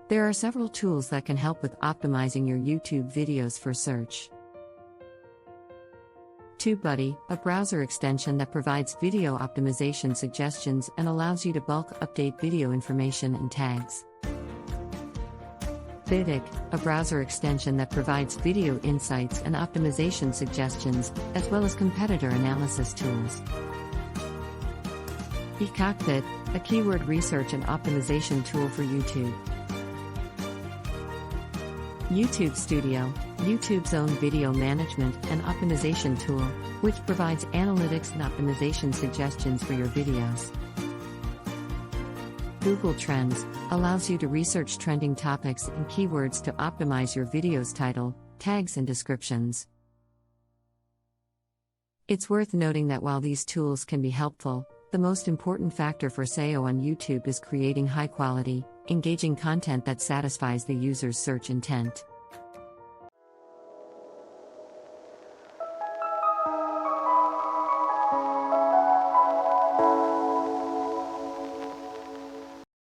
There are several tools that can help with optimizing your YouTube videos for search. TubeBuddy, a browser extension that provides video optimization suggestions and allows you to bulk update video information and tags. Vidic, a browser extension that provides video insights and optimization suggestions, as well as competitor analysis tools. eCockpit, a keyword research and optimization tool for YouTube. YouTube Studio, YouTube's own video management and optimization tool, which provides analytics and optimization suggestions for your videos. Google Trends allows you to research trending topics and keywords to optimize your video's title, tags, and descriptions. It's worth noting that while these tools can be helpful, the most important factor for SEO on YouTube is creating high-quality, engaging content that satisfies the user's search intent.